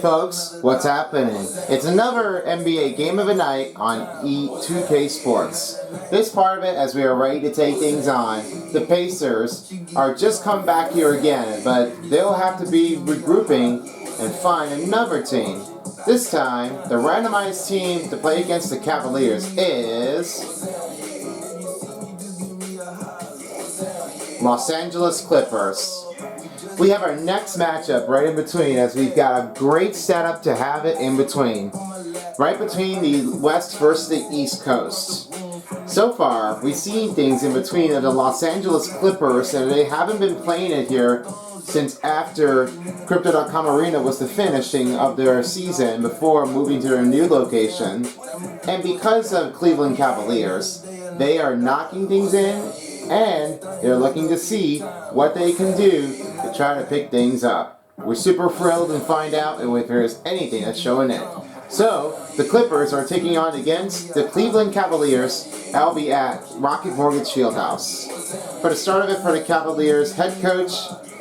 folks, what's happening? It's another NBA game of the night on E2K Sports. This part of it, as we are ready to take things on, the Pacers are just come back here again, but they'll have to be regrouping and find another team. This time, the randomized team to play against the Cavaliers is Los Angeles Clippers. We have our next matchup right in between, as we've got a great setup to have it in between. Right between the West versus the East Coast. So far, we've seen things in between of the Los Angeles Clippers, and they haven't been playing it here since after Crypto.com Arena was the finishing of their season before moving to their new location. And because of Cleveland Cavaliers, they are knocking things in, and they're looking to see what they can do to try to pick things up. We're super thrilled and find out if there's anything that's showing it. So, the Clippers are taking on against the Cleveland Cavaliers. That'll be at Rocket Mortgage Fieldhouse. For the start of it for the Cavaliers head coach,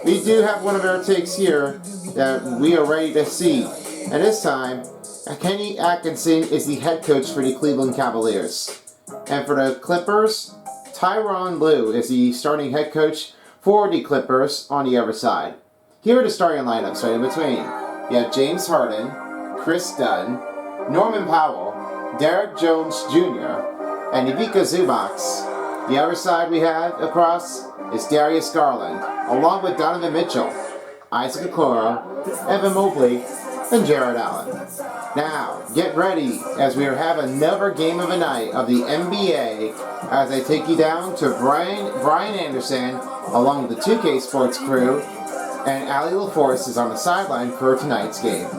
we do have one of our takes here that we are ready to see. And this time, Kenny Atkinson is the head coach for the Cleveland Cavaliers. And for the Clippers, Tyronn Lue is the starting head coach for the Clippers on the other side. Here are the starting lineups right in between. You have James Harden, Chris Dunn, Norman Powell, Derek Jones Jr., and Ivica Zubac. The other side we have across is Darius Garland, along with Donovan Mitchell, Isaac Okoro, Evan Mobley, and Jared Allen. Now, get ready as we have another game of the night of the NBA as I take you down to Brian Anderson along with the 2K Sports crew, and Ali LaForce is on the sideline for tonight's game.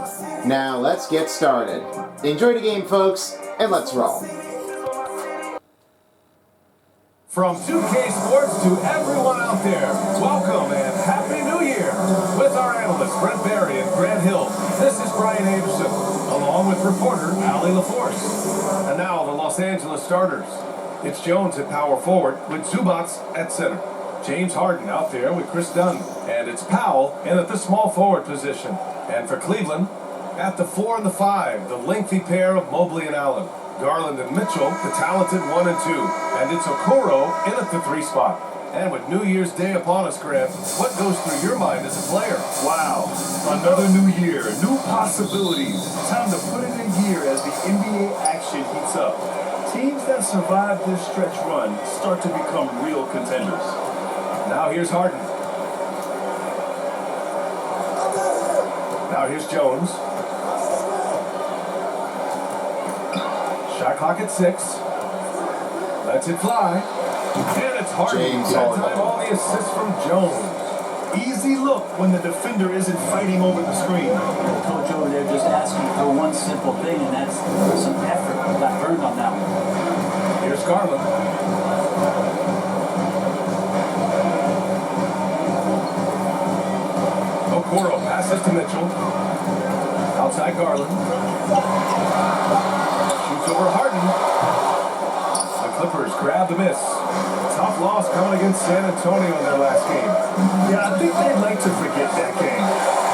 Now, let's get started. Enjoy the game, folks, and let's roll. From 2K Sports to everyone out there, welcome and Happy New Year! With our analysts Brent Barry and Grant Hill, this is Brian Anderson, along with reporter Ali LaForce. And now the Los Angeles starters. It's Jones at power forward with Zubac at center. James Harden out there with Chris Dunn. And it's Powell in at the small forward position. And for Cleveland, at the 4 and the 5, the lengthy pair of Mobley and Allen. Garland and Mitchell, the talented 1 and 2. And it's Okoro in at the 3 spot. And with New Year's Day upon us, Grant, what goes through your mind as a player? Wow, another new year, new possibilities. Time to put it in gear as the NBA action heats up. Teams that survive this stretch run start to become real contenders. Now here's Harden. Now here's Jones. Shot clock at 6. Lets it fly. And it's Harden. James That Harden. time all the assists from Jones. Easy look when the defender isn't fighting over the screen. The coach over there just asking for one simple thing, and that's some effort. Got burned on that one. Here's Garland. Okoro passes to Mitchell. Outside Garland. Shoots over Harden. The Clippers grab the miss. Tough loss coming against San Antonio in their last game. Yeah, I think they'd like to forget that game.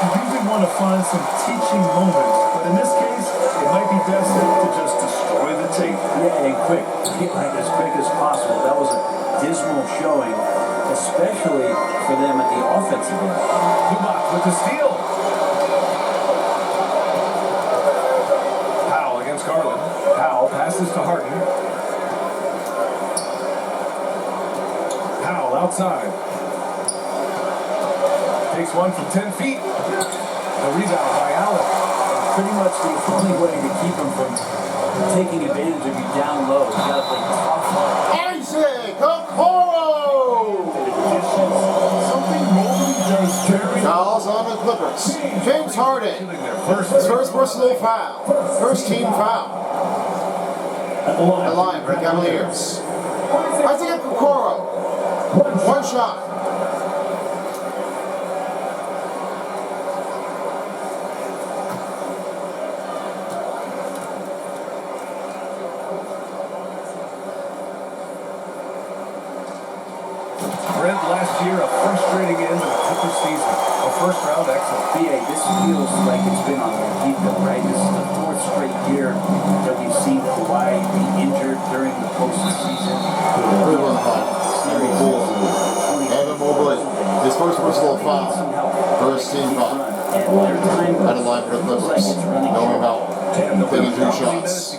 You usually want to find some teaching moments, but in this case, it might be best to just destroy the tape. Yeah, and quick. Like as quick as possible. That was a dismal showing, especially for them at the offensive end. Zubac with the steal. Powell against Garland. Powell passes to Harden. Powell outside. Takes one from 10 feet. The rebound by Allen. Pretty much the only way to keep them from taking advantage of you down low. You got to play tough. Isaac Okoro! Something Mobley does very Fouls on the Clippers. James Harden. His first personal foul. First team foul. The line for the Cavaliers. Isaac Okoro. One shot. Brent, last year, a frustrating end to the Clippers season. A first-round exit. BA, this feels like it's been on repeat, though, right? This is the fourth straight year that we've seen Kawhi be injured during the postseason. Cleveland foul. Evan Mobley. His first personal foul. First team foul. At a line for the Clippers. Norman Powell. Taking 2 shots.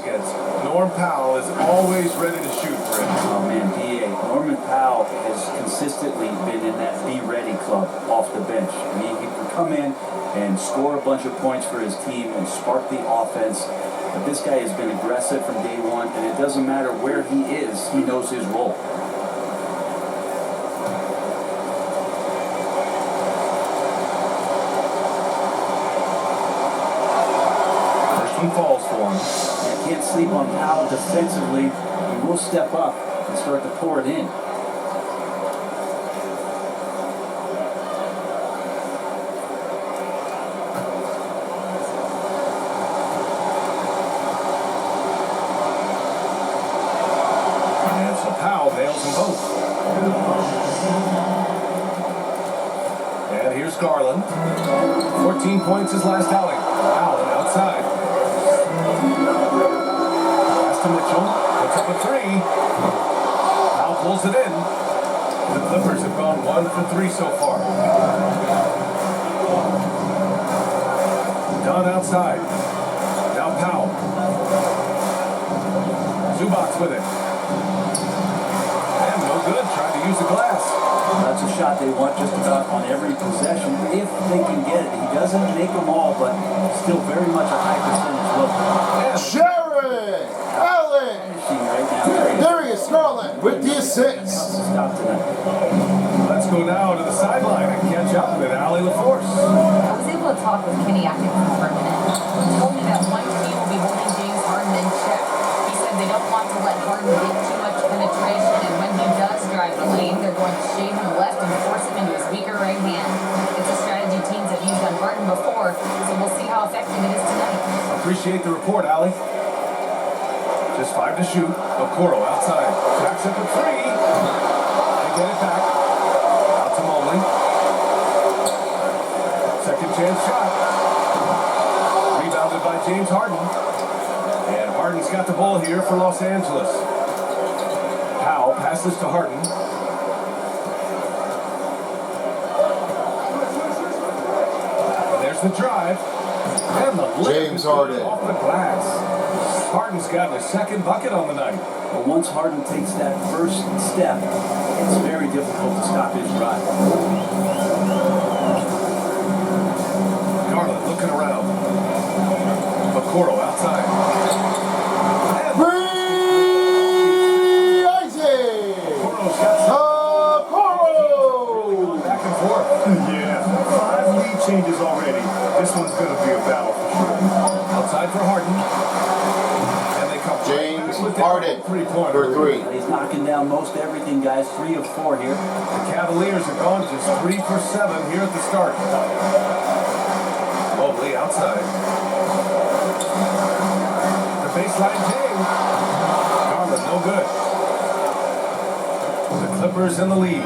Norm Powell is always ready to shoot, Brent. Oh man, BA, Norman Powell has consistently been in that be ready club off the bench. I mean, he can come in and score a bunch of points for his team and spark the offense. But this guy has been aggressive from day one, and it doesn't matter where he is, he knows his role. First one falls for him. I can't sleep on Powell defensively. He will step up and start to pour it in. And so Powell nails them both. And here's Garland. 14 points his last outing. Allen outside. Pass to Mitchell. Puts up a 3. Powell pulls it in. The Clippers have gone 1 for 3 so far. Dunn outside. Now Powell. Zubac with it. And no good. Trying to use the glass. That's a shot they want just about on every possession, if they can get it. He doesn't make them all, but still very much a high percentage look. Jared Allen. Finishing right now. Darius Garland with the assist. Stop tonight. Let's go now to the sideline and catch up with Allie LaForce. I was able to talk with Kenny Atkinson for a minute. He told me that one team will be holding James Harden in check. He said they don't want to let Harden get too much penetration, and when he does drive the lane, they're going to shade him left and force him into his weaker right hand. It's a strategy teams have used on Harden before, so we'll see how effective it is tonight. Appreciate the report, Allie. Just 5 to shoot. Okoro outside. Jacks up a 3. They get it back. Out to Mobley. Second chance shot. Rebounded by James Harden. And Harden's got the ball here for Los Angeles. Powell passes to Harden. There's the drive. And the James Harden. off the glass. Harden's got his second bucket on the night. But once Harden takes that first step, it's very difficult to stop his drive. Garland looking around. Okoro outside. And Free Isaac. Okoro's got some Okoro. back and forth. Yeah, 5 lead changes already. This one's going to be a battle for sure. Outside for Harden. And they come James with Harden three-pointer. for 3. He's knocking down most everything, guys. 3 of 4 here. The Cavaliers have gone just 3 for 7 here at the start. Mobley outside. The baseline James. Garland, no good. The Clippers in the lead.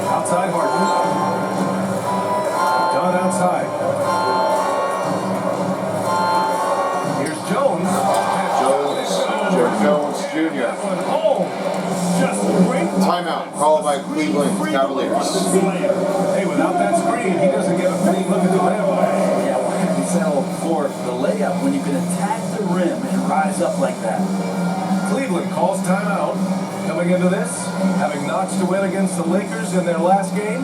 Outside Harden. Dunn outside. Here's Jones. George Jones Jr. That one home. Just great Timeout called by Cleveland Cavaliers. Hey, without that screen, he doesn't get a clean look at the layup. Yeah, why did he settle for the layup when you can attack the rim and rise up like that? Cleveland calls timeout. Coming into this, having notched a win against the Lakers in their last game.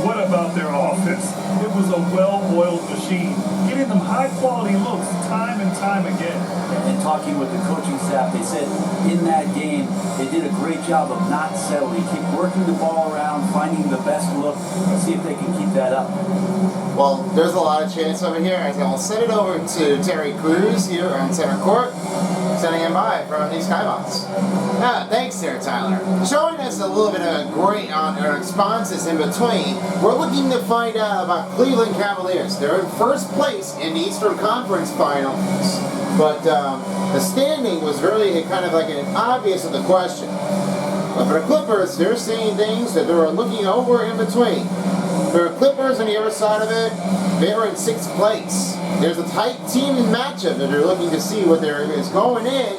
What about their offense? It was a well-oiled machine, getting them high-quality looks time and time again. And talking with the coaching staff, they said in that game they did a great job of not settling, keep working the ball around, finding the best look, and see if they can keep that up. Well, there's a lot of chance over here. As I'll send it over to Terry Crews here on center court, sending him by from the skybox. Thanks there, Tyler. Showing us a little bit of great on responses in between. We're looking to find out about Cleveland Cavaliers. They're in first place in the Eastern Conference Finals, but The standing was really kind of like an obvious of the question. But for the Clippers, they're seeing things that they're looking over in between. For the Clippers on the other side of it, they're in 6th place. There's a tight team matchup that they're looking to see what there is going in,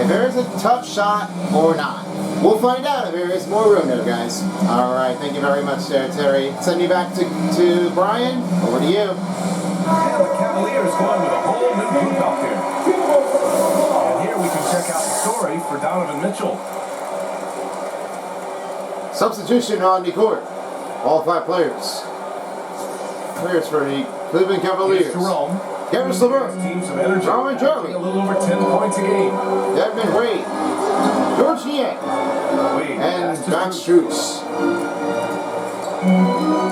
if there is a tough shot or not. We'll find out if there is more room there, guys. All right, thank you very much there, Terry. Send me back to Brian. Over to you. And the Cavaliers going with a whole new group out there. And here we can check out the story for Donovan Mitchell. Substitution on the court. All 5 players. Players for the Cleveland Cavaliers. Jerome. Kevin LeVert. Teams of energy. Robin Jeremy. A little over 10 points a game. Devin Wade. George Niang. Wade. And Max Strus.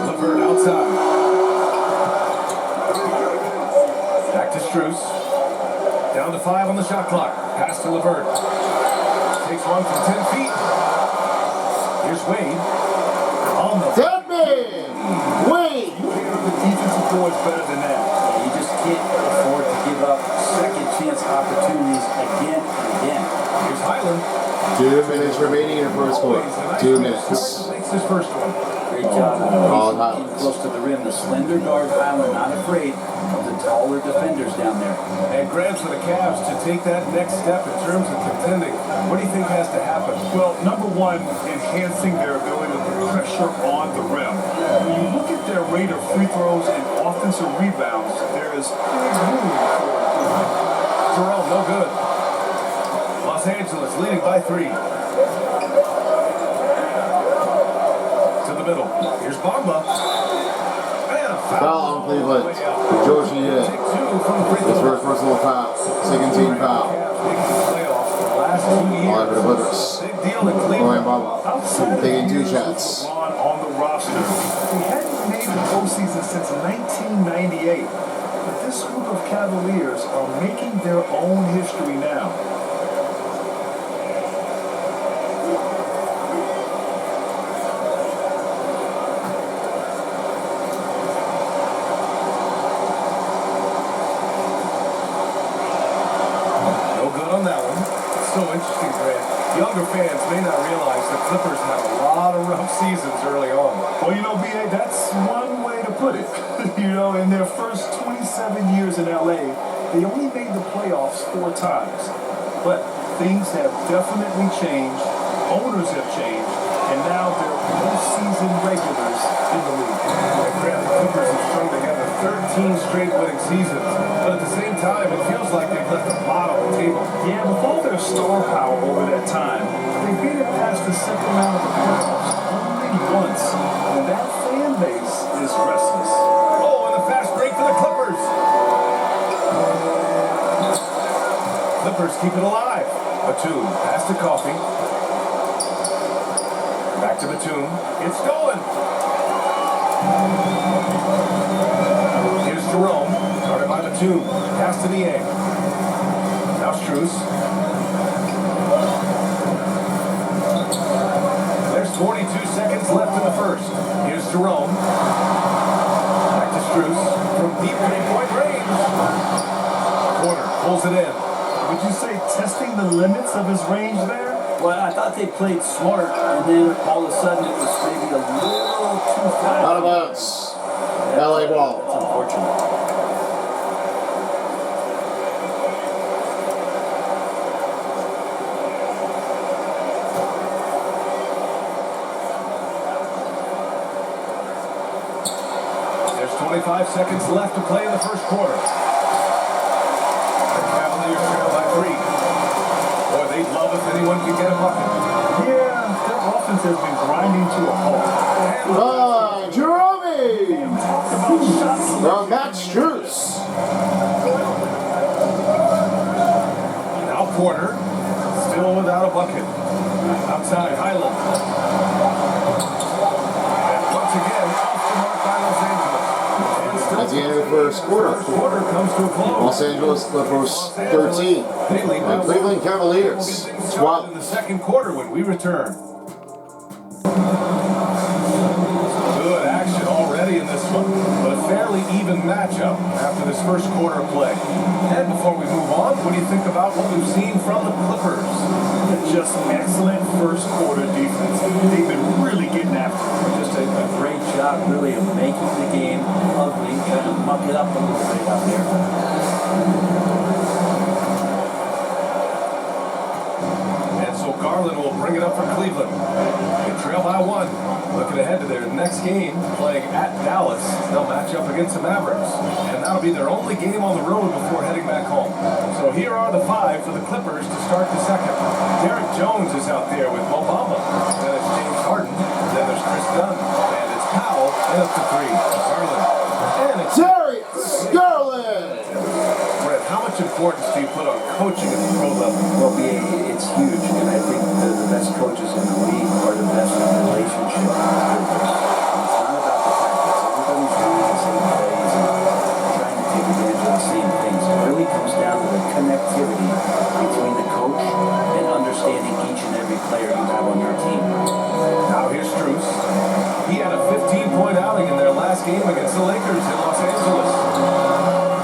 LeVert outside. Back to Strus. Down to 5 on the shot clock. Pass to LeVert. Takes one from 10 feet. Here's Wade. On the Deadman! Wade! The defensive board's better than that. You just can't afford to give up second chance opportunities again and again. Here's Highland. 2 minutes remaining in the first quarter. 2 minutes. Makes his first one. Great job. All Getting Highlands. close to the rim. The slender guard Highland not afraid of the taller defenders down there. And Grant, for the Cavs to take that next step in terms of contending, what do you think has to happen? Well, number one, enhancing their ability to put pressure on the rim. When you look at their rate of free throws and offensive rebounds, there is big room for improvement. Jerome, no good. Los Angeles leading by 3. To the middle. Here's Bamba. And a Foul foul. on Cleveland. George Niang. Take 2 from the free His throw. first personal foul. Second team foul. Making the playoffs the last 2 years. All over the Clippers. Big deal in Ryan Cleveland. Bamba. Outside of Taking 2 years with shots. LeBron on the roster, they hadn't made the postseason since 1998. But this group of Cavaliers are making their own history now. No good on that one. So interesting, Grant. Younger fans may not realize the Clippers had a lot of rough seasons early on. Well, you know, B.A., that's one way to put it. You know, in their first 27 years in L.A., they only made the playoffs 4 times. But things have definitely changed, owners have changed, and now they're postseason regulars in the league. And Grant, the Clippers have strung together 13 straight winning seasons. But at the same time, it feels like they've left a lot on the table. Yeah, with all their star power over that time, they made it past the second round of the playoffs only once. And that fan base is restless. Oh, and a fast break for the Clippers. Clippers keep it alive. Batum, pass to Coffee. Back to Batum. It's going. Here's Jerome. Guarded by Batum. Pass to Niang. Now Strus. There's 22 seconds left in the first. Here's Jerome. Back to Strus. From deep three-point range. Porter pulls it in. Would you say testing the limits of his range there? Well, I thought they played smart, and then all of a sudden it was maybe a little too fast. Out of bounds. LA ball. That's unfortunate. There's 25 seconds left to play in the first quarter. The Cavaliers trail by 3. Boy, they'd love if anyone could get a bucket. Yeah, their offense has been grinding to a halt. Jerome! Talked about shots. From Max Strus. Now Porter, still without a bucket. Outside, Highland. And once again, off the mark by Los Angeles. And still At the end of the first quarter. quarter comes to a close. Los Angeles Clippers 13. They lead by And Cleveland one. Cavaliers We'll get things started 12. in the second quarter when we return. Good action already in this one, but fairly even matchup after this first quarter of play. And before we move on, what do you think about what we've seen from the Clippers? Just excellent first quarter defense. They've been really getting after it. Just a great job, really, of making the game ugly, kind of muck it up a little bit out there. And so Garland will bring it up for Cleveland. They trail by 1. Looking ahead to their next game, playing at Dallas. They'll match up against the Mavericks. And that'll be their only game on the road before heading back home. So here are the 5 for the Clippers to start the second. Derek Jones is out there with Mo Bamba. Then it's James Harden. Then there's Chris Dunn. And it's Powell. And up to 3. Garland. And it's Darius Garland! Brett, how much importance do you put on coaching at the pro level? Well, it's huge, and I think the best coaches in the league are the best in relationship. It's not about the tactics. Everybody's doing the same plays and trying to take advantage of the same things. It really comes down to the connectivity between the coach and understanding each and every player you have on your team. Now here's Strus. He had a 15-point outing in their last game against the Lakers in Los Angeles.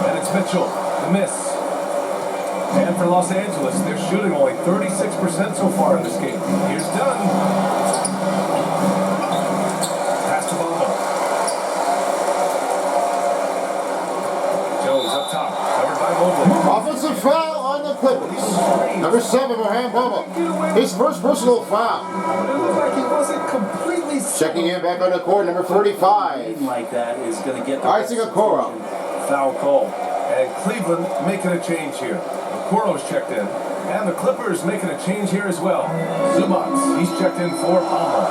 And it's Mitchell, the miss. And for Los Angeles, they're shooting only 36% so far in this game. Here's Dunn. Pass to Bamba. Jones up top, covered by Mobley. Offensive foul on the Clippers. Number 7, Mohamed Bamba. His first personal foul. But it looked like he wasn't completely Checking in back on the court, number 45. Like that is going to get the Isaac Okoro. foul call. And Cleveland making a change here. Okoro's checked in. And the Clippers making a change here as well. Zubac, he's checked in for Bamba.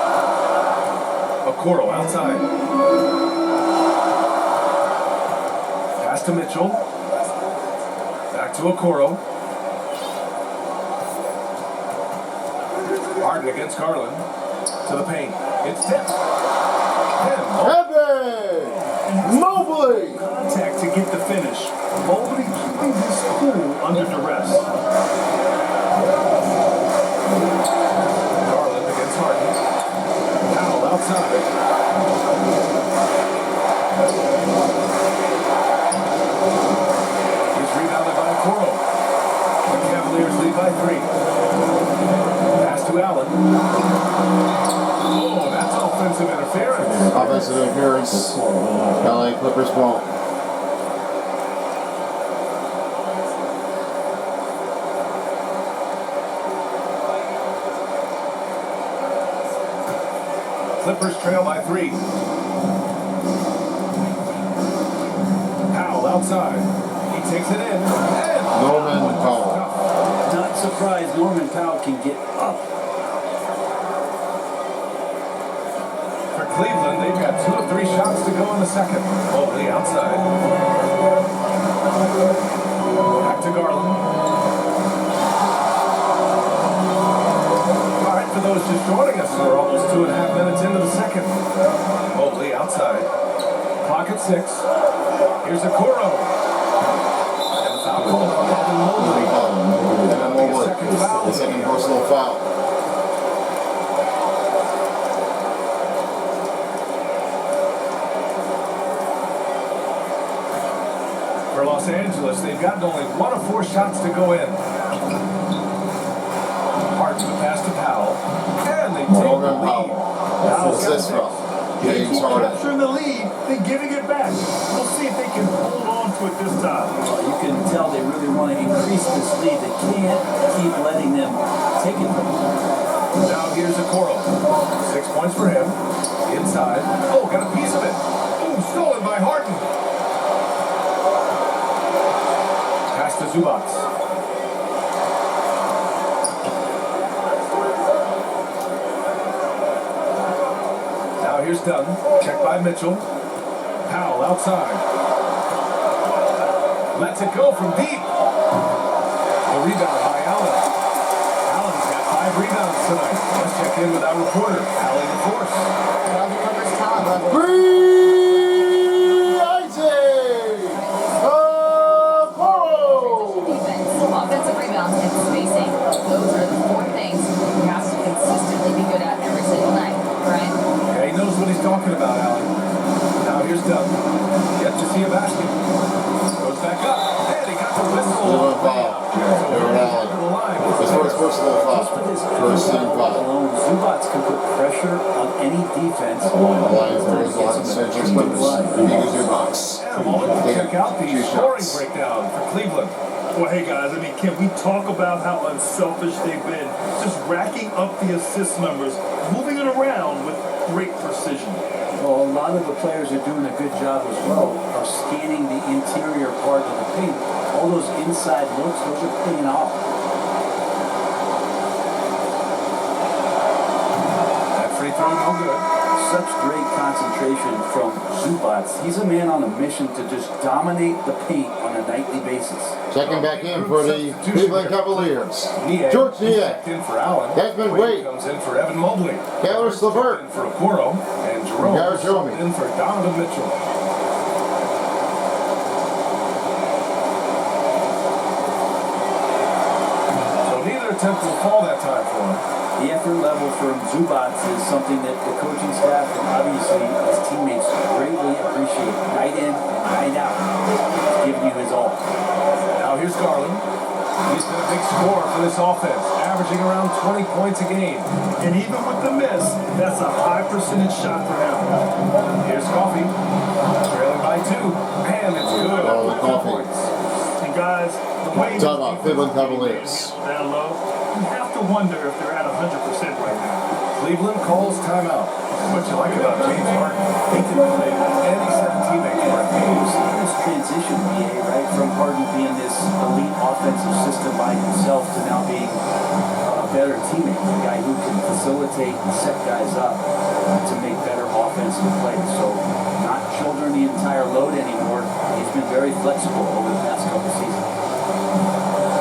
Okoro outside. Pass to Mitchell. Back to Okoro. Harden against Garland. To the paint. It's tipped. Evan Mobley. Contact to get the finish. Mobley keeping his cool under duress. Garland against Harden. Powell outside. He's rebounded by Okoro. The Cavaliers lead by 3. Pass to Allen. Oh, that's offensive interference. Offensive interference. LA Clippers ball. Clippers trail by 3. Powell outside. He takes it in. And Norman Powell. Not surprised Norman Powell can get up. For Cleveland, they've got 2 of 3 shots to go in the second. Mobley outside. Back to Garland. All right, for those just joining us, we're almost 2.5 minutes into the second. Mobley outside. Clock at 6. Here's Okoro. And the foul call on Evan Mobley. And that'll be a second foul. The second personal foul. For Los Angeles, they've gotten only 1 of 4 shots to go in. Harden to pass to Powell. And they take the Norman lead. Powell. What's this from? James Harden. Capturing the lead, then giving it back. We'll see if they can hold on to it this time. You can tell they really want to increase this lead. They can't keep letting them take it from them. Now here's Okoro. 6 points for him. Inside. Oh, got a piece of it. Ooh, stolen by Harden. Pass to Zubac. Now here's Dunn. Checked by Mitchell. Powell outside. Lets it go from deep. The rebound by Allen. Allen's got 5 rebounds tonight. Let's check in with our reporter, Allie LaForce. Well, the Clippers' talent level. Free Isaac Okoro. Defense, offensive rebounds, and spacing. Those are the 4 things he has to consistently be good at every single night, right? Yeah, he knows what he's talking about, Allie. Now here's Dunn. Gets Lions versus Los Angeles Clippers. Because your box. And a moment to check out the scoring breakdown for Cleveland. Well, hey guys, I mean, can we talk about how unselfish they've been? Just racking up the assist numbers, moving it around with great precision. Well, a lot of the players are doing a good job as well of scanning the interior part of the paint. All those inside looks, those are paying off. That free throw, no good. Such great concentration from Zubac. He's a man on a mission to just dominate the paint on a nightly basis. Checking back in for the Cleveland Cavaliers. George Niak. In for Allen. Desmond Wade. Comes in for Evan Mobley. Taylor Slavert. In for Okoro. And Jerome Garjomi. in for Donovan Mitchell. So neither attempt will fall that time for him. The effort level from Zubac is something that the coaching staff and obviously his teammates greatly appreciate. Night in and night out. He's giving you his all. Now here's Garland. He's been a big scorer for this offense, averaging around 20 points a game. And even with the miss, that's a high percentage shot for him. Here's Coffee, trailing by 2, and it's good. Oh, With 2 Coffee. points. And guys, the way Talk about Cleveland Cavaliers. that low, you have to wonder if they're at 100% right now. Cleveland calls timeout. What you like about James Harden? He can play with any set of teammates for a game. You've seen this transition, BA, right? From Harden being this elite offensive system by himself to now being a better teammate. A guy who can facilitate and set guys up to make better offensive plays. So not shouldering the entire load anymore. He's been very flexible over the past couple seasons.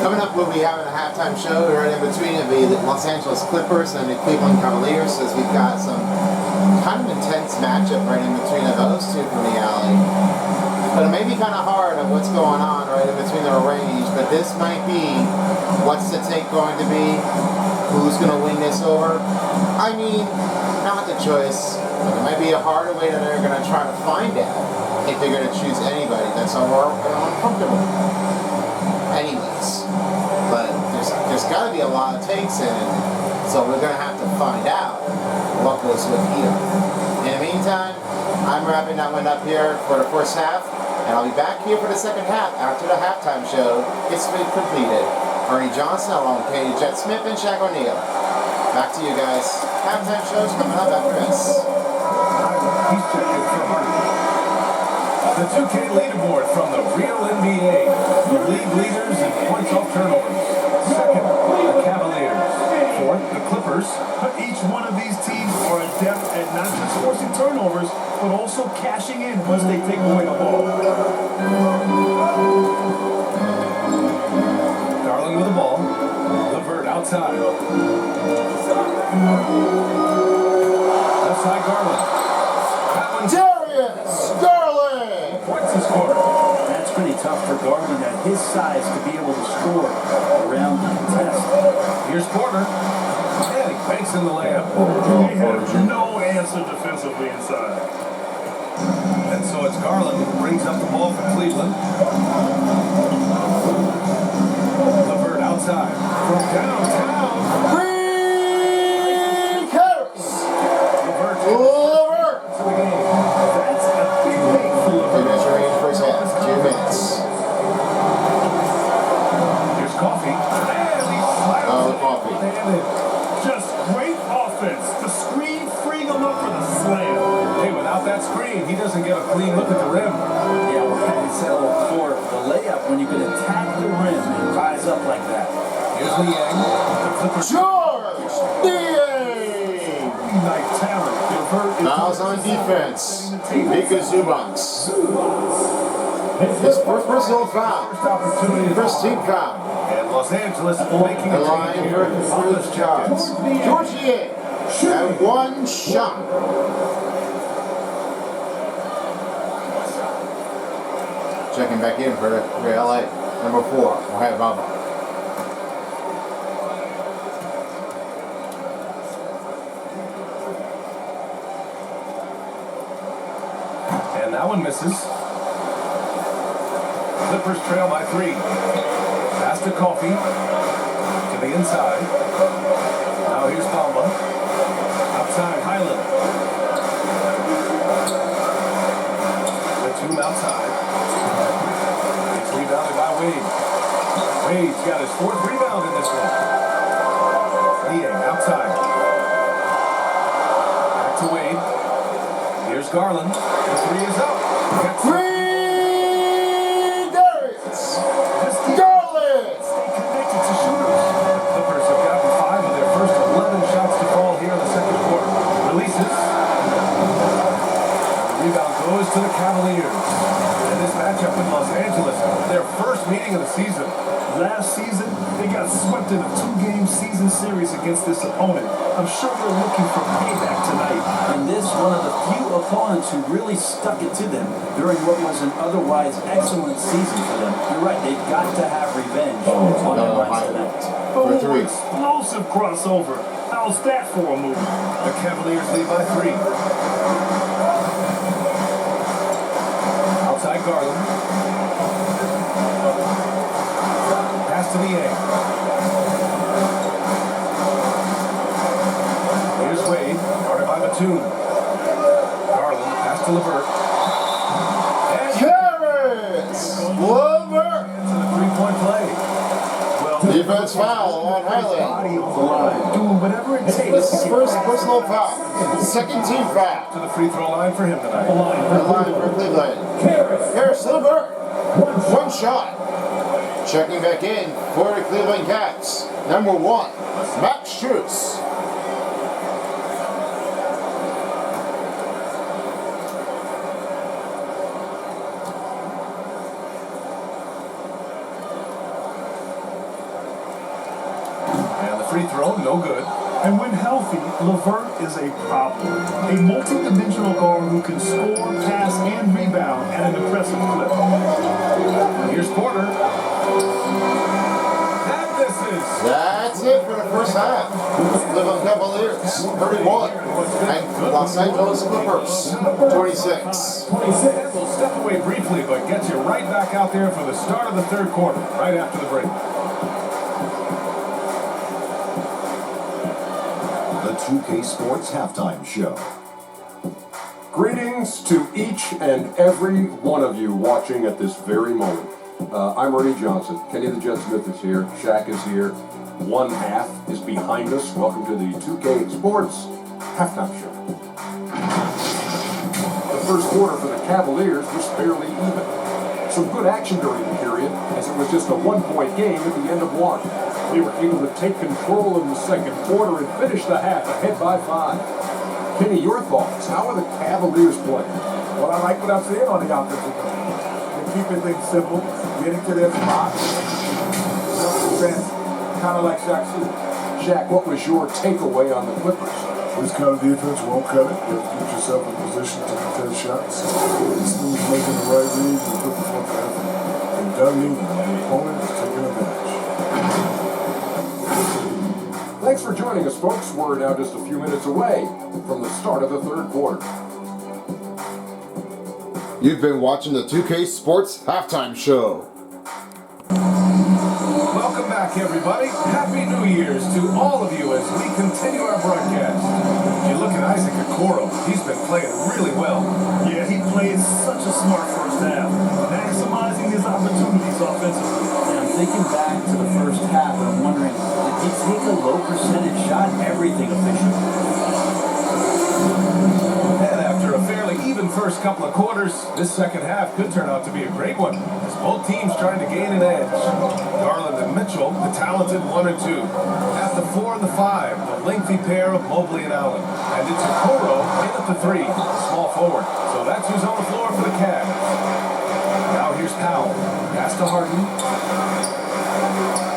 Coming up, we'll be having a halftime show right in between. It'll be the Los Angeles Clippers and the Cleveland Cavaliers, as we've got some kind of intense matchup right in between of those two from the alley. But it may be kind of hard of what's going on right in between their range, but this might be what's the take going to be, who's going to win this over. I mean, not the choice, but it might be a harder way that they're going to try to find out if they're going to choose anybody that's uncomfortable. Anyways, but there's got to be a lot of takes in it, so we're going to have to find out what goes with here. In the meantime, I'm wrapping that one up here for the first half, and I'll be back here for the second half after the halftime show gets completed. Ernie Johnson along with Katie Jet Smith and Shaq O'Neal. Back to you guys. Halftime show's coming up after this. He's checking for Harden. The 2K leaderboard from the real NBA. The league leaders in points off turnovers. Second, the Cavaliers. Fourth, the Clippers. But each one of these teams are adept at not just forcing turnovers, but also cashing in once they take away the ball. Garland with the ball. LeVert outside. Left side Garland. That one's Darius Garland! points this quarter. That's pretty tough for Garland at his size to be able to score around the contest. Here's Porter. And he banks in the layup. They have no answer defensively inside. And so it's Garland who brings up the ball for Cleveland. LeVert outside. From downtown. Green Harris! LeVert LeVert! to the game. That's a big lead for 2 LeVert. minutes remaining first half. 2 minutes. Here's Coffee. And he slams Oh, it. Coffee. And Just great offense. The screen freeing them up for the slam. hey, without that screen, he doesn't get a clean look at the rim. Yeah, well, I said before, the layup, when you can attack the rim and rise up like that. Here's Liang. The Clippers. George Niang! Night talent. LeVert is Fouls on defense. Mika Zubac. His first personal foul. First opportunity. First team foul. And Los Angeles making The a line change for here. the Charles. George Niang at one shot. Checking back in for LA. Number 4, Ohio Baba. And that one misses. Clippers trail by 3. Pass to Coffee. To the inside. Now here's Bamba. Outside Highland. got his 4th rebound in this one. Liang outside. Back to Wade. Here's Garland. The 3 is up. Stay connected to shooters. The Clippers have gotten 5 of their first 11 shots to fall here in the second quarter. Releases. The rebound goes to the Cavaliers. And this matchup in Los Angeles, their first meeting of the season. Last season, they got swept in a 2-game season series against this opponent. I'm sure they're looking for payback tonight. And this one of the few opponents who really stuck it to them during what was an otherwise excellent season for them. You're right, they've got to have revenge on their minds tonight. Oh, explosive crossover. How's that for a move? The Cavaliers lead by 3. Outside Garland. Pass to Liang. Here's Wade, guarded by Batum. Garland, pass to LeVert. And LeVert. into the 3-point play. Well, Defense foul on Highland. body on the line, doing whatever it takes. This is first personal foul. Second team foul. To the free throw line for him tonight. The line for Cleveland. Harris LeVert. One shot. Checking back in for the Cleveland Cats. Number 1, Max Strus. And the free throw, no good. And when healthy, LeVert is a problem. A multi-dimensional guard who can score, pass, and rebound at an impressive clip. Here's Porter. And this is That's it for the first half. Cleveland Cavaliers 31 and Los Angeles Clippers 26. We'll step away briefly, but get you right back out there for the start of the third quarter, right after the break. The 2K Sports Halftime Show. Greetings to each and every one of you watching at this very moment. I'm Ernie Johnson. Kenny the Jet Smith is here. Shaq is here. One half is behind us. Welcome to the 2K Sports Halftime Show. The first quarter for the Cavaliers was fairly even. Some good action during the period, as it was just a one-point game at the end of one. They were able to take control in the second quarter and finish the half ahead by 5. Kenny, your thoughts? How are the Cavaliers playing? Well, I like what I'm seeing on the offensive end. They're keeping things simple, getting to their spot. Self-defense, kind of like Shaq said. Shaq, what was your takeaway on the Clippers? This kind of defense won't cut it. You have to put yourself in position to contest shots. This team's making the right reads and putting forth the effort. They've done neither. The opponent is taking advantage. Thanks for joining us, folks. We're now just a few minutes away from the start of the third quarter. You've been watching the 2K Sports Halftime Show. Welcome back, everybody. Happy New Year's to all of you as we continue our broadcast. You look at Isaac Okoro. He's been playing really well. Yeah, he played such a smart first half, maximizing his opportunities offensively. And I'm thinking back to the first half, and I'm wondering, did he take a low percentage shot? Everything efficient. And after a fairly even first couple of quarters, this second half could turn out to be a great one, as both teams trying to gain an edge. Garland and Mitchell, the talented 1 and 2. At the 4 and the 5, the lengthy pair of Mobley and Allen. And it's Okoro in at the 3, small forward. So that's who's on the floor for the Cavs. Now here's Powell. Pass to Harden.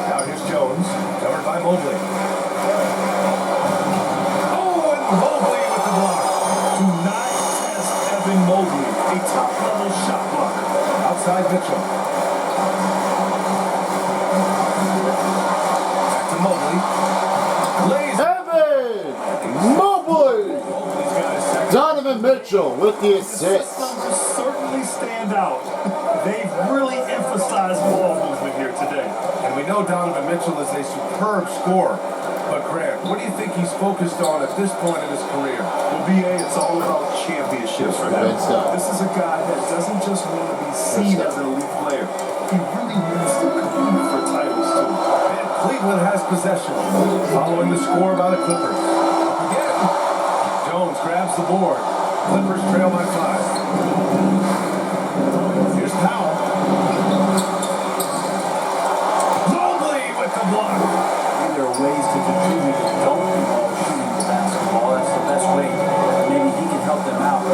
Now here's Jones, covered by Mobley. Oh, and Mobley with the block. Do not test Evan Mobley, a top-level shot blocker. Outside Mitchell. Back to Mobley. Lays. Mobley! Mobley's got his second. Donovan Mitchell with the assist. Systems certainly stand out. They've really emphasized ball movement here today. And we know Donovan Mitchell is a superb scorer. But Grant, what do you think he's focused on at this point in his career? Well, BA, it's all about championships for him. Good stuff. This is a guy that doesn't just want to be seen as an elite player. He really wants to compete for titles, too. Cleveland has possession. Following the score by the Clippers. Again. Jones grabs the board. Clippers trail by 5. Here's Powell. Mobley with the block. There are ways to contribute that don't involve shooting the basketball. That's the best way. Maybe he can help them out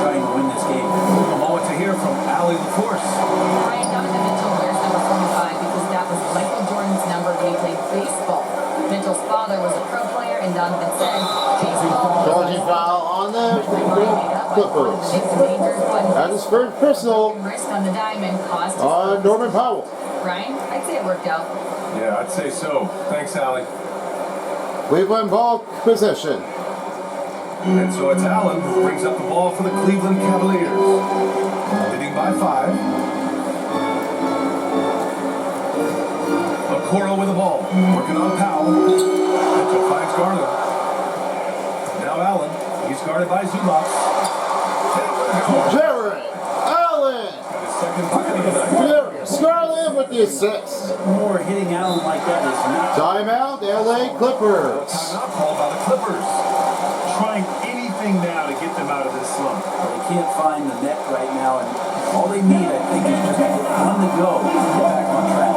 trying to win this game. A moment to hear from Allie LaForce. Ryan Donovan Mitchell wears number 45 because that was Michael Jordan's number when he played baseball. Mitchell's father was a pro player, and Donovan said baseball. Charging foul on the Clippers. That is first personal Wrist on the diamond caused on Norman Powell. Ryan, I'd say it worked out. Yeah, I'd say so. Thanks, Allie. Cleveland ball possession. And so it's Allen who brings up the ball for the Cleveland Cavaliers. Leading by 5. Okoro with the ball. Working on Powell. Mitchell finds Garland. Now Allen. He's guarded by Zubac. Jared Allen. Got his second bucket of the night. Darius Garland with the assist. More hitting Allen like that is not Timeout, LA Clippers. Timeout called by the Clippers. Trying anything now to get them out of this slump. They can't find the net right now, and all they need, I think, is just to get on the go and get back on track.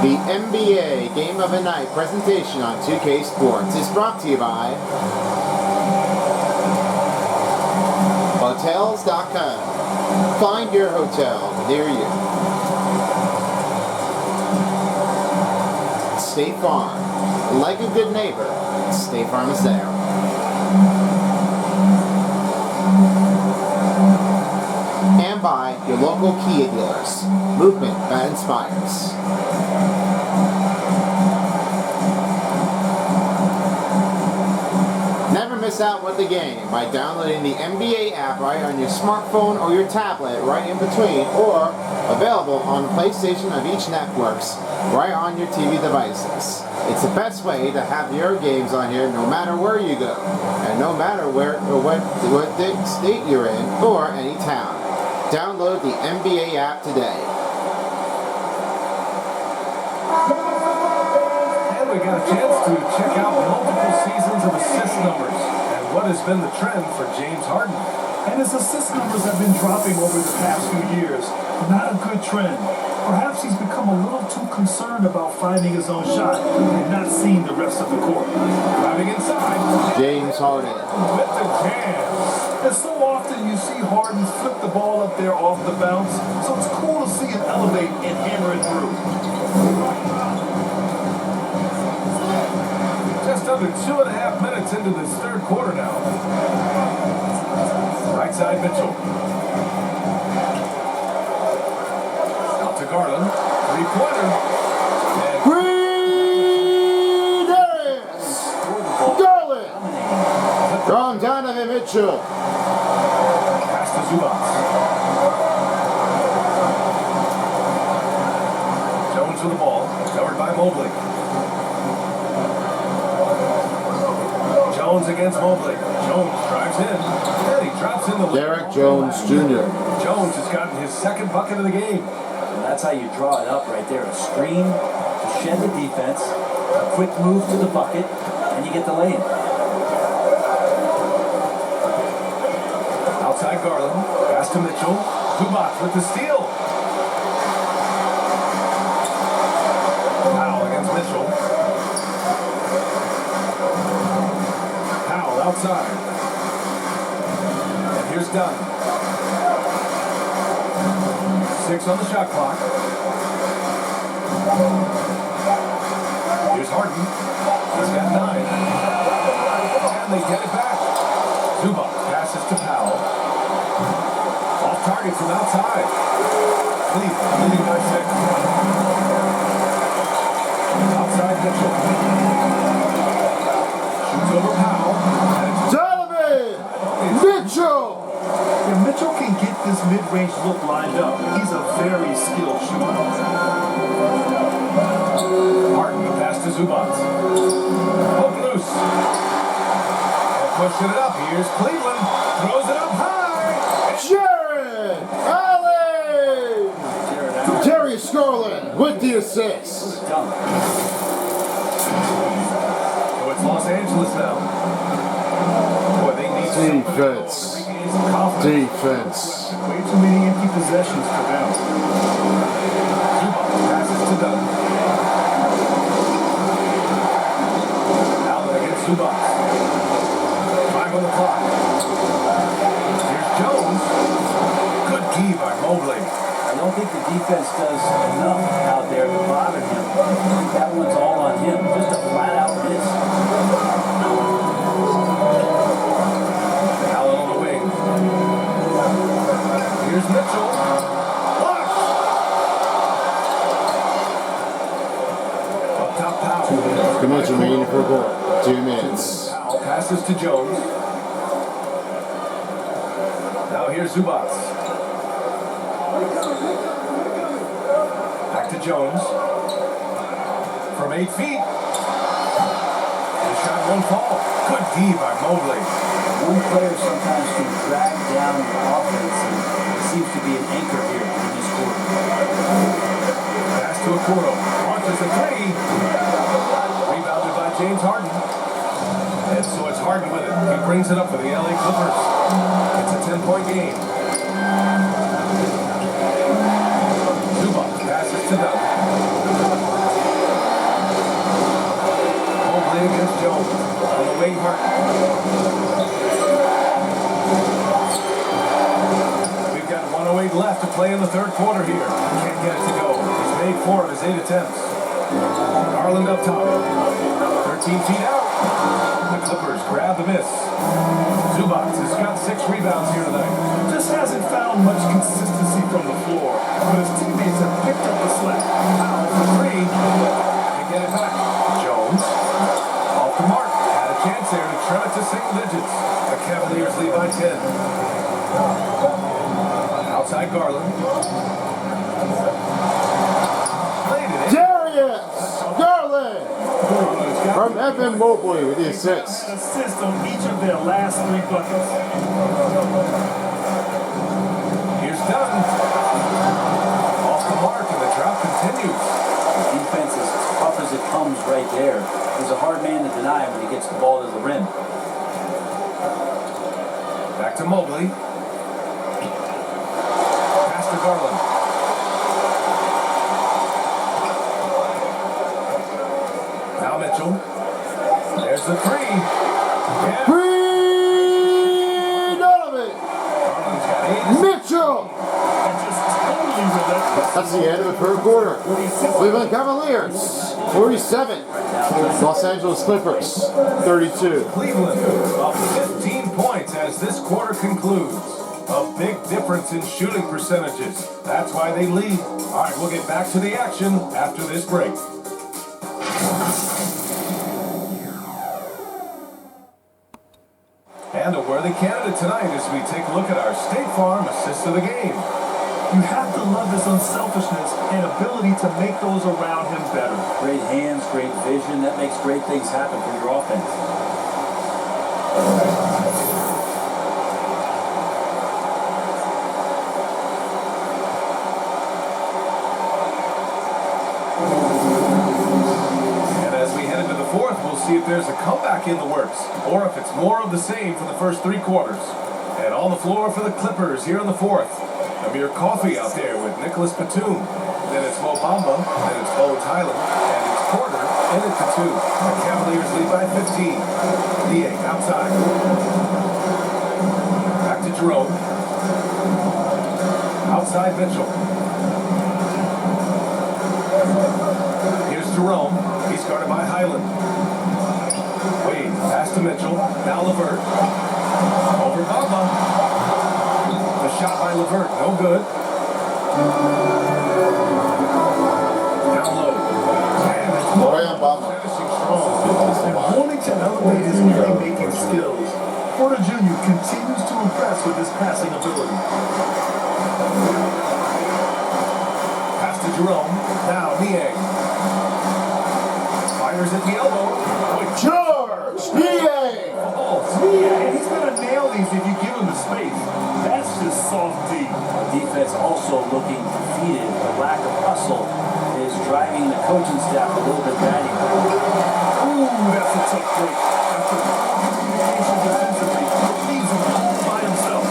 The NBA Game of the Night presentation on 2K Sports is brought to you by Hotels.com. Find your hotel near you. State Farm. Like a good neighbor, State Farm is there. And by your local Kia dealers. Movement that inspires. Never miss out with the game by downloading the NBA app right on your smartphone or your tablet right in between, or available on PlayStation of each networks right on your TV devices. It's the best way to have your games on here no matter where you go, and no matter where or what state you're in or any town. Download the NBA app today. And we got a chance to check out multiple seasons of assist numbers and what has been the trend for James Harden. And his assist numbers have been dropping over the past few years. Not a good trend. Perhaps he's become a little too concerned about finding his own shot and not seeing the rest of the court. Driving inside. James Harden. With the jam. And so often you see Harden flip the ball up there off the bounce, so it's cool to see him elevate and hammer it through. Just under 2.5 minutes into this third quarter now. Right side Mitchell. Out to Garland. 3-pointer. And Green Darius Garland from Donovan Mitchell. pass to Zubac. Jones with the ball. Covered by Mobley. Jones against Mobley. Jones drives in. And he drops in the Derek Jones Jr. Jones has gotten his second bucket of the game. And that's how you draw it up right there. A screen to shed the defense, a quick move to the bucket, and you get the lane. Outside Garland. Pass to Mitchell. Zubac with the steal. Powell against Mitchell. Powell outside. And here's Dunn. 6 on the shot clock. Here's Harden. He's got 9. And they get it back. Zubac passes to Powell. Off target from outside. Cleveland leading by 6. Outside Mitchell. Shoots over Powell. Donovan Mitchell. If Mitchell can get this mid-range look lined up, he's a very skilled shooter. Harden, the pass to Zubac. Hook loose. And pushing it up. Here's Cleveland. Throws it up high. Jared Allen. Jared with the assist. Dunk. So it's Los Angeles now. Boy, they need Defense. some confidence. Defense. Way too many empty possessions for them. Zubac passes to Dunn. Allen against Zubac. 5 on the clock. Here's Jones. Good key by Mobley. I don't think the defense does enough out there to bother him. That one's all on him. Just a flat-out miss. Allen on the wing. Here's Mitchell. Blocked. Up top, Powell. Too much remaining for a goal. 2 minutes. Powell passes to Jones. Now here's Zubac. Back to Jones. From 8 feet. The shot won't fall. Good D by Mobley. One player sometimes can drag down the offense, and it seems to be an anchor here in this quarter. Pass to Okoro. Launches a 3. Rebounded by James Harden. And so it's Harden with it. He brings it up for the LA Clippers. It's a 10-point game. Zubac passes to Dunn. Mobley against Jones. On the wing, Harden. We've got 1:08 left to play in the third quarter here. Can't get it to go. He's made 4 of his 8 attempts. Garland up top. 13 feet out. The Clippers grab the miss. Zubac has got 6 rebounds here tonight. Just hasn't found much consistency from the floor, but his teammates have picked up the slack. Powell for 3. They get it back. Jones off the mark. Had a chance there to trim it to single digits. The Cavaliers lead by 10. Outside Garland. Played it in. Darius Garland from Evan Mobley with the assist. An assist on each of their last 3 buckets. Here's Dunn. Off the mark, and the drought continues. The defense is tough as it comes right there. He's a hard man to deny when he gets the ball to the rim. Back to Mobley. Pass to Garland. Now Mitchell. There's the 3. And Free Donovan Garland's got 8. Mitchell. And just totally relentless. That's the end of the third quarter. Cleveland Cavaliers 47. Los Angeles Clippers 32. Cleveland up 15 points as this quarter concludes. A big difference in shooting percentages. That's why they lead. All right, we'll get back to the action after this break. And a worthy candidate tonight as we take a look at our State Farm assist of the game. You have to love his unselfishness and ability to make those around him better. Great hands, great vision. That makes great things happen for your offense. And as we head into the fourth, we'll see if there's a comeback in the works or if it's more of the same for the first 3 quarters. And on the floor for the Clippers here in the fourth, Amir Coffey out there with Nicholas Batum. Then it's Mo Bamba, then it's Bo Tyler, and it's Porter, and it's Batum. The Cavaliers lead by 15. Niang outside. Back to Jerome. Outside Mitchell. Here's Jerome. He's guarded by Highland. Wade, pass to Mitchell. Now LeVert. Over Bamba. The shot by LeVert, no good. Down low. And it's finishing strong. And wanting to elevate his playmaking skills, Porter Jr. continues to impress with his passing ability. Pass to Jerome. Now Niang. Fires at the elbow. George Niang. Yeah, and he's going to nail these if you give him the space. That's just soft D. Defense also looking defeated. The lack of hustle is driving the coaching staff a little bit batty. Ooh, that's a tough break. After communication defensively, leaves him all by himself.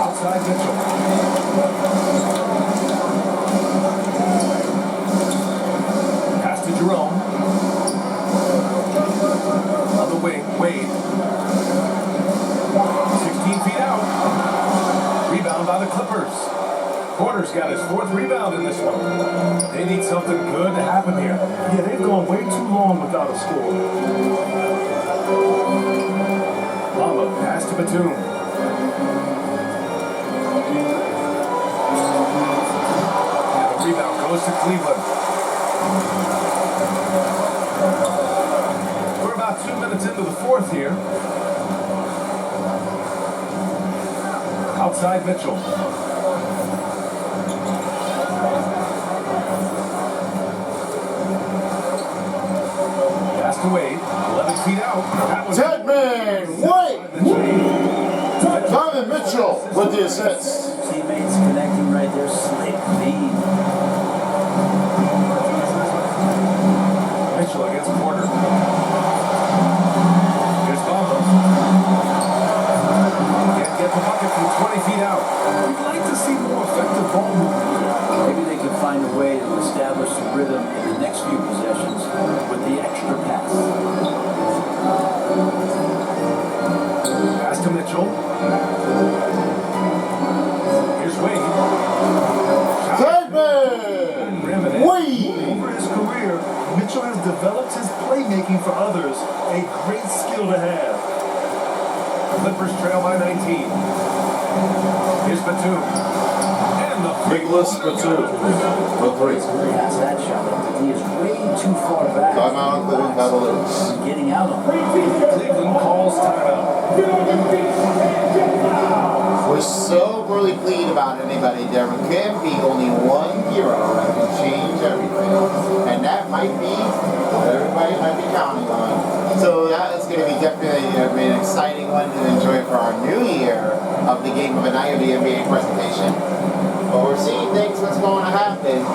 Outside Mitchell. Pass to Jerome. On the wing, Wade. 16 feet out. Rebound by the Clippers. Porter's got his 4th rebound in this one. They need something good to happen here. Yeah, they've gone way too long without a score. Lama, pass to Batum. And the rebound goes to Cleveland. We're about 2 minutes into the 4th here. Outside Mitchell. Pass to Wade. 11 feet out. That was Tedman, wait! Donovan Mitchell with the assist. Teammates connecting right there. Slick lead. Mitchell against Porter. Here's Bamba. Can't get the bucket from 20 feet out. We'd like to see more effective ball movement here. Maybe they can find a way to establish some rhythm in the next few possessions with the extra pass. Pass to Mitchell. Here's Wade. Tedman, Rim and in. Wade. Over his career, Mitchell has developed his playmaking for others, a great skill to have. Clippers trail by 19. Here's Batum. And the Nicholas Batum with 3. Pass that shot up. The D is way too far back. Timeout, Cleveland Cavaliers. Getting out on it. Cleveland calls timeout. We're so really pleased about anybody. There can be only one hero that can change everything. And that might be what everybody might be counting on. So that is going to be definitely an exciting one to enjoy for our new year of the Game of the Night of the NBA presentation. But we're seeing things that's going to happen.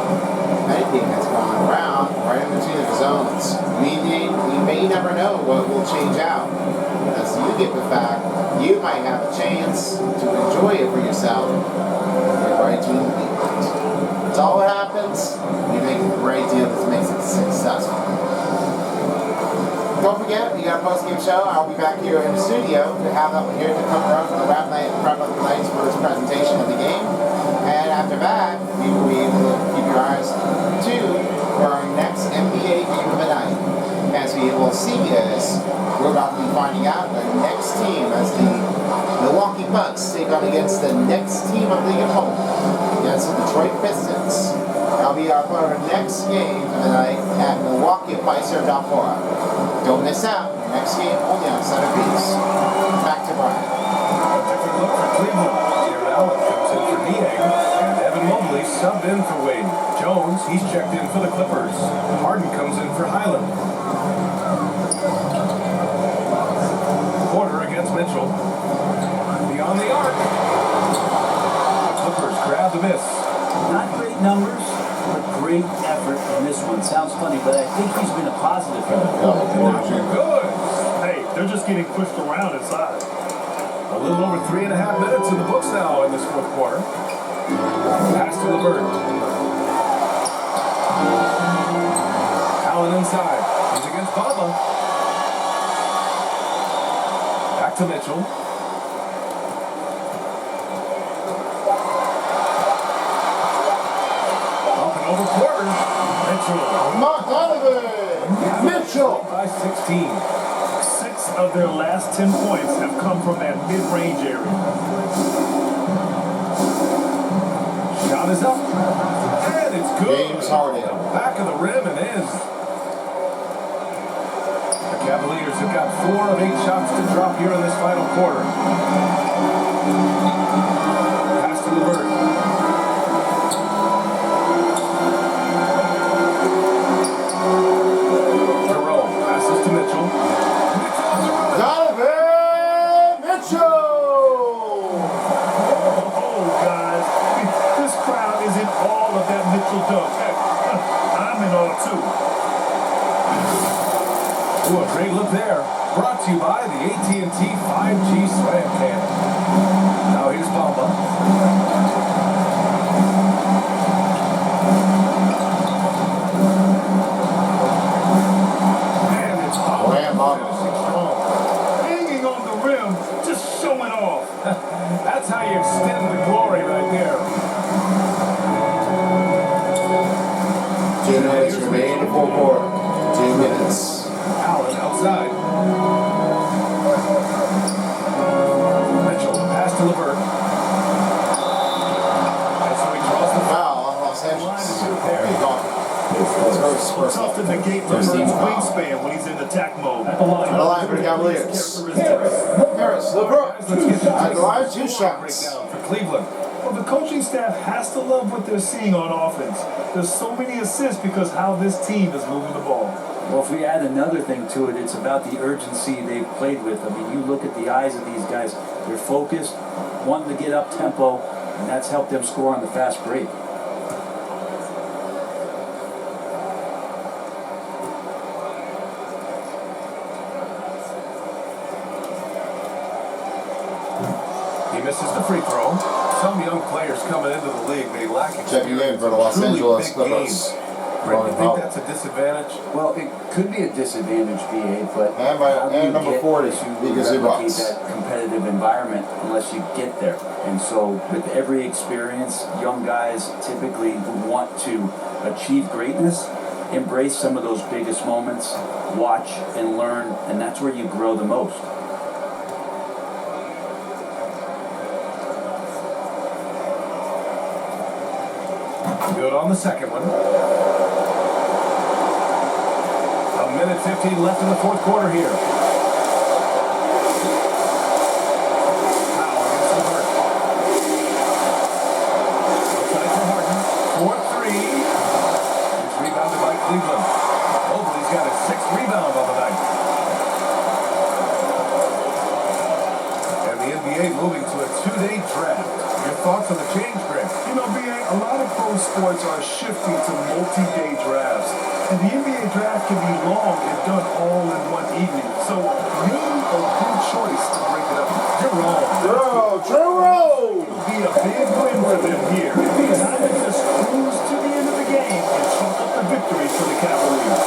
Anything that's going around right in between the zones. We may never know what will change out. As you get the fact, you might have a chance to enjoy it for yourself. Get right to the beat. That's all that happens. You make a great deal that makes it successful. Don't forget, we got a post-game show. I'll be back here in the studio to have up here to cover up the wrap up the night's first presentation of the game. And after that, you will be able to keep your eyes tuned for our next NBA game of the night. As we will see as we're about to be finding out the next team as the Milwaukee Bucks take on against the next team of the opponent, against the Detroit Pistons. That'll be our next game of the night at Milwaukee Pfizer Dalpora. Don't miss out. Next game only on Centerpiece. Back to Brian. A different look for Cleveland. Jared Allen comes in for Niang. And Evan Mobley subbed in for Wade. Jones, he's checked in for the Clippers. Harden comes in for Highland. Porter against Mitchell. Beyond the arc. The Clippers grab the miss. Not great numbers, but great effort in this one. Sounds funny, but I think he's been a positive for them. Good. Hey, they're just getting pushed around inside. A little over 3.5 minutes in the books now in this 4th quarter. Pass to LeVert. Allen inside. He's against Bamba. Back to Mitchell. Up and over Porter. Mitchell. Mark Donovan Mitchell. By 16. 6 of their last 10 points have come from that mid-range area. Shot is up. And it's good. James Harden. Back of the rim and in. The Cavaliers have got 4 of 8 shots to drop here in this final quarter. Pass to LeVert. Jerome passes to Mitchell. Donovan Mitchell. Oh, guys, this crowd isn't all of that Mitchell dunk. Ooh, a great look there. Brought to you by the AT&T 5G Slam Cannon. Now here's Bamba. And it's Bamba. Finishing strong. Hanging on the rim, just showing off. That's how you extend the glory right there. 2 minutes remain in the fourth quarter. 2 minutes. Allen outside. Mitchell, pass to LeVert. And so he draws the foul. Foul on Los Angeles. There you go. It's tough to negate LeVert's wingspan when he's in attack mode. At the line. On the line for the Cavaliers. Harris, LeBron. At the line, 2 shots. Breakdown for Cleveland. Well, the coaching staff has to love what they're seeing on offense. There's so many assists because how this team is moving the ball. Well, if we add another thing to it, it's about the urgency they've played with. I mean, you look at the eyes of these guys. They're focused, wanting to get up tempo, and that's helped them score on the fast break. He misses the free throw. Some young players coming into the league, they lack experience. Checking in for the Los Truly Angeles big Clippers. games. Brett, you think that's a disadvantage? Well, it could be a disadvantage, BA, but And how do you number get 40, to because he replicate bucks. that competitive environment unless you get there? And so with every experience, young guys typically who want to achieve greatness, embrace some of those biggest moments, watch and learn, and that's where you grow the most. Good on the second one. A minute 15 left in the fourth quarter here. Powell against LeVert. Outside for Harden. 4-3. It's rebounded by Cleveland. Mobley's got his 6th rebound on the night. And the NBA moving to a 2-day draft. Your thoughts on the change, Greg? You know, BA, a lot of pro sports are shifting to multi-day drafts. And the NBA draft can be long if done all in one evening. So maybe a good choice to break it up. Jerome! It'll be a big win for them here. Time to just cruise to the end of the game and chalk up the victory for the Cavaliers.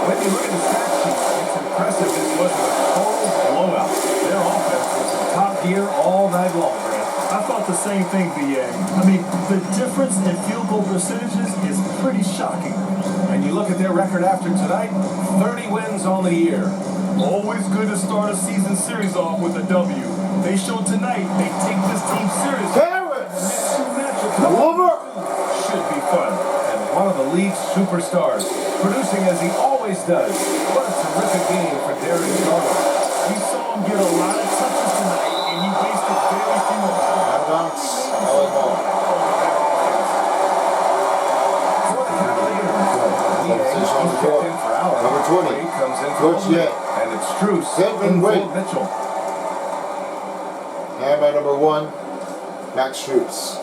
When you look at the stat sheet, it's impressive this wasn't a total blowout. Their offense was in top gear all night long, Grant. I thought the same thing, BA. I mean, the difference in field goal percentages is pretty shocking. And you look at their record after tonight, 30 wins on the year. Always good to start a season series off with a W. They showed tonight they take this team seriously. Harris! Next two matchups Should be fun. And one of the league's superstars, producing as he always does. What a terrific game for Darius Garland. we saw him get a lot of touches tonight, and he wasted very few of them. Dunks. LA ball. For the Cavaliers, Position on the he's court. kicked in for Allen. Number 20. Wade comes in for Coach Mobley. Yet. And it's Strus Goodman in for Wade. Mitchell. And by number 1, Max Strus.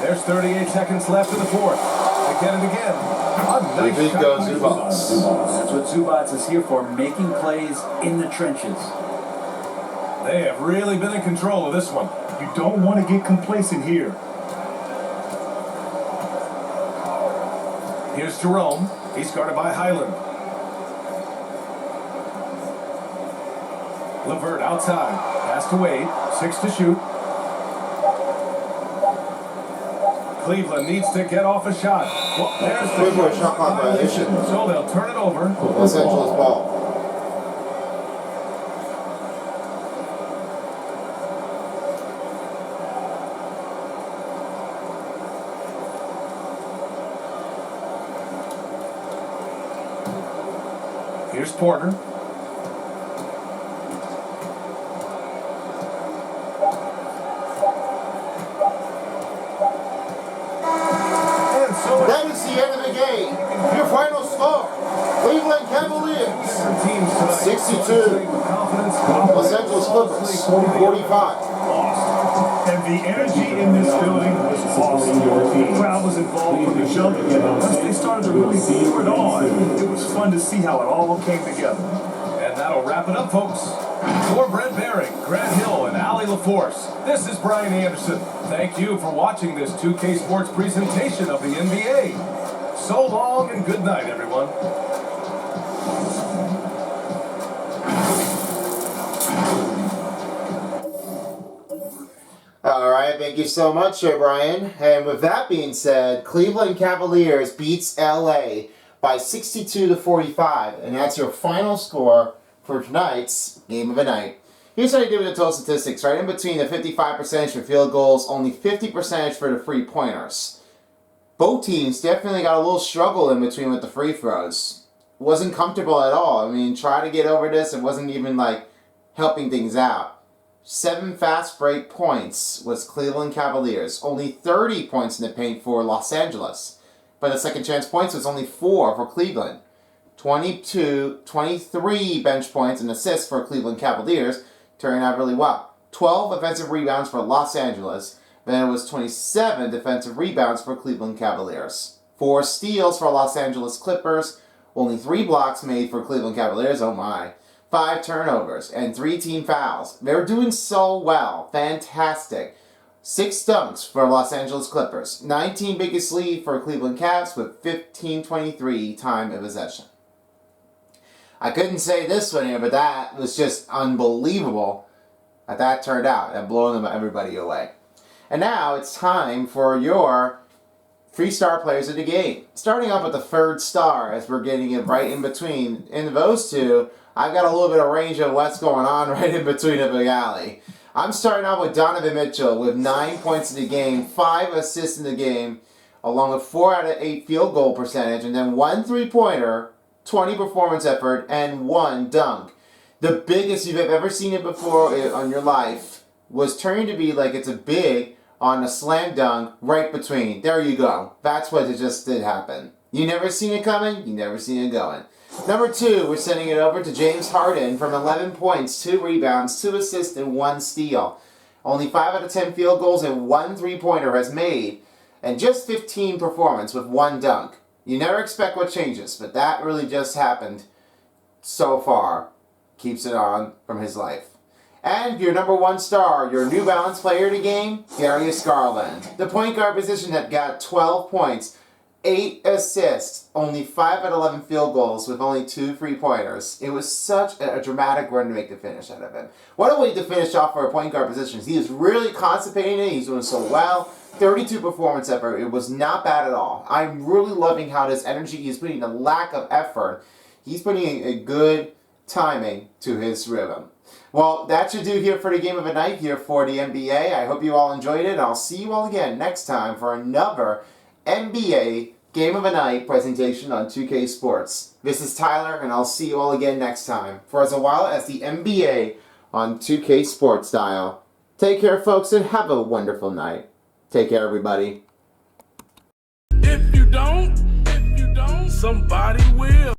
There's 38 seconds left in the fourth. Again and again. A nice Big shot goes by Zubats. That's what Zubats is here for, making plays in the trenches. They have really been in control of this one. You don't want to get complacent here. Here's Jerome. He's guarded by Highland. LeVert outside. Pass to Wade. 6 to shoot. Cleveland needs to get off a shot. Well, there's the Quick shot clock violation. So they'll turn it over. Los Angeles ball. Here's Porter. And so That is the end of the game. Your final score, Cleveland Cavaliers, different teams tonight. 62. Playing with confidence. 45. Lost. And the energy in this building was awesome. The crowd was involved from the jump. Once they started to really pour it on, it was fun to see how it all came together. And that'll wrap it up, folks. For Brent Baring, Grant Hill, and Allie LaForce, this is Brian Anderson. Thank you for watching this 2K Sports presentation of the NBA. So long and good night, everyone. All right, thank you so much, Brian. And with that being said, Cleveland Cavaliers beats LA by 62-45, and that's your final score for tonight's game of the night. Here's what I did with the total statistics. Right in between the 55% for field goals, only 50% for the free-pointers. Both teams definitely got a little struggle in between with the free throws. Wasn't comfortable at all. I mean, try to get over this, it wasn't even like helping things out. 7 fast break points was Cleveland Cavaliers. Only 30 points in the paint for Los Angeles. But the second chance points was only 4 for Cleveland. 23 bench points and assists for Cleveland Cavaliers, turning out really well. 12 offensive rebounds for Los Angeles. Then it was 27 defensive rebounds for Cleveland Cavaliers. 4 steals for Los Angeles Clippers. Only 3 blocks made for Cleveland Cavaliers, oh my. 5 turnovers and 3 team fouls. They were doing so well. Fantastic. 6 dunks for Los Angeles Clippers. 19 biggest lead for Cleveland Cavs with 15-23 time of possession. I couldn't say this one here, but that was just unbelievable that turned out and blowing everybody away. And now it's time for your 3 star players of the game. Starting off with the third star, as we're getting it right in between. In those two, I've got a little bit of range of what's going on right in between the big alley. I'm starting off with Donovan Mitchell with 9 points in the game, 5 assists in the game, along with 4 out of 8 field goal percentage, and then 1 3-pointer, 20 performance effort, and 1 dunk. The biggest you've ever seen it before on your life was turning to be like it's a big on a slam dunk right between. There you go. That's what it just did happen. You never seen it coming, you never seen it going. Number 2, we're sending it over to James Harden from 11 points, 2 rebounds, 2 assists, and 1 steal. Only 5 out of 10 field goals and 1 3-pointer has made, and just 15 performance with 1 dunk. You never expect what changes, but that really just happened so far. Keeps it on from his life. And your number 1 star, your New Balance player of the game, Darius Garland. The point guard position that got 12 points, 8 assists, only 5 out of 11 field goals with only 2 3-pointers. It was such a dramatic run to make the finish out of him. What a way to finish off for a point guard position. He is really constipating it. He's doing so well. 32 performance effort. It was not bad at all. I'm really loving how this energy he's putting, the lack of effort. He's putting a good timing to his rhythm. Well, that should do here for the game of the night here for the NBA. I hope you all enjoyed it, and I'll see you all again next time for another NBA Game of the Night presentation on 2K Sports. This is Tyler, and I'll see you all again next time for as a while as the NBA on 2K Sports style. Take care, folks, and have a wonderful night. Take care, everybody. If you don't, somebody will.